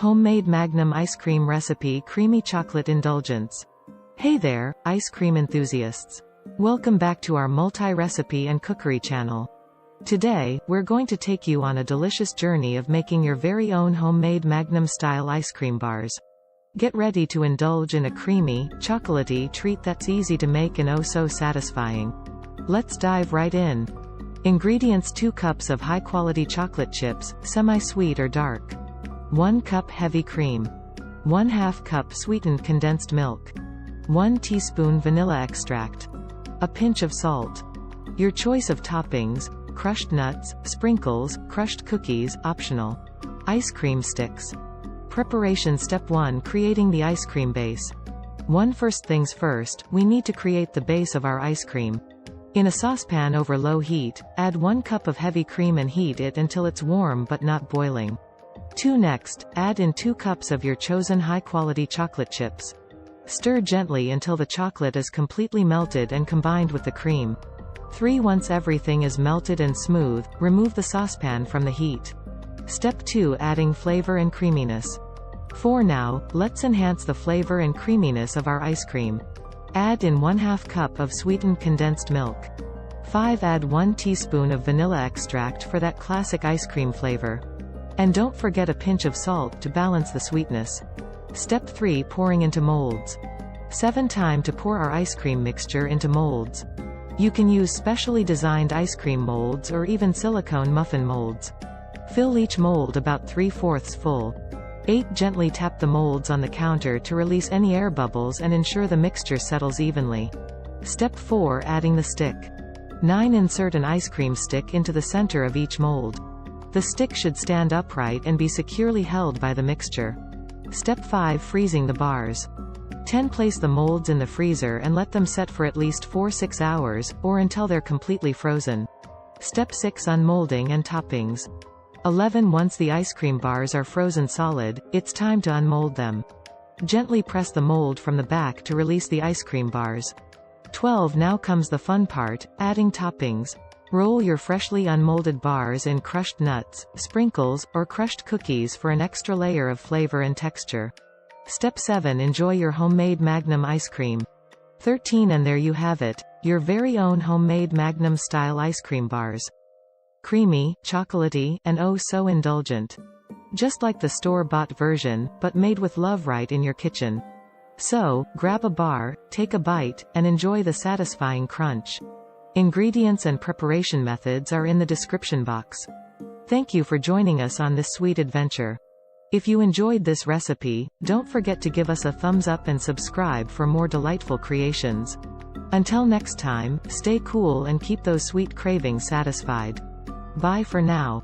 Homemade Magnum Ice Cream Recipe Creamy Chocolate Indulgence. Hey there, ice cream enthusiasts. Welcome back to our multi-recipe and cookery channel. Today, we're going to take you on a delicious journey of making your very own homemade Magnum-style ice cream bars. Get ready to indulge in a creamy, chocolatey treat that's easy to make and oh so satisfying. Let's dive right in. Ingredients: 2 cups of high-quality chocolate chips, semi-sweet or dark. 1 cup heavy cream. 1/2 cup sweetened condensed milk. 1 teaspoon vanilla extract. A pinch of salt. Your choice of toppings: crushed nuts, sprinkles, crushed cookies, optional. Ice cream sticks. Preparation Step 1: Creating the ice cream base. First things first, we need to create the base of our ice cream. In a saucepan over low heat, add 1 cup of heavy cream and heat it until it's warm but not boiling. Next, add in 2 cups of your chosen high-quality chocolate chips. Stir gently until the chocolate is completely melted and combined with the cream. Once everything is melted and smooth, remove the saucepan from the heat. Step 2: Adding flavor and creaminess. Now, let's enhance the flavor and creaminess of our ice cream. Add in 1/2 cup of sweetened condensed milk. Add 1 teaspoon of vanilla extract for that classic ice cream flavor. And don't forget a pinch of salt to balance the sweetness. Step 3: Pouring into molds. Time to pour our ice cream mixture into molds. You can use specially designed ice cream molds or even silicone muffin molds. Fill each mold about 3/4 full. 8. Gently tap the molds on the counter to release any air bubbles and ensure the mixture settles evenly. Step 4: Adding the stick. 9. Insert an ice cream stick into the center of each mold. The stick should stand upright and be securely held by the mixture. Step 5: Freezing the bars. 10. Place the molds in the freezer and let them set for at least 4-6 hours, or until they're completely frozen. Step 6: Unmolding and toppings. 11. Once the ice cream bars are frozen solid, it's time to unmold them. Gently press the mold from the back to release the ice cream bars. 12. Now comes the fun part: adding toppings. Roll your freshly unmolded bars in crushed nuts, sprinkles, or crushed cookies for an extra layer of flavor and texture. Step 7: Enjoy your homemade Magnum ice cream. 13. And there you have it, your very own homemade Magnum-style ice cream bars. Creamy, chocolatey, and oh so indulgent. Just like the store-bought version, but made with love right in your kitchen. So, grab a bar, take a bite, and enjoy the satisfying crunch. Ingredients and preparation methods are in the description box. Thank you for joining us on this sweet adventure. If you enjoyed this recipe, don't forget to give us a thumbs up and subscribe for more delightful creations. Until next time, stay cool and keep those sweet cravings satisfied. Bye for now.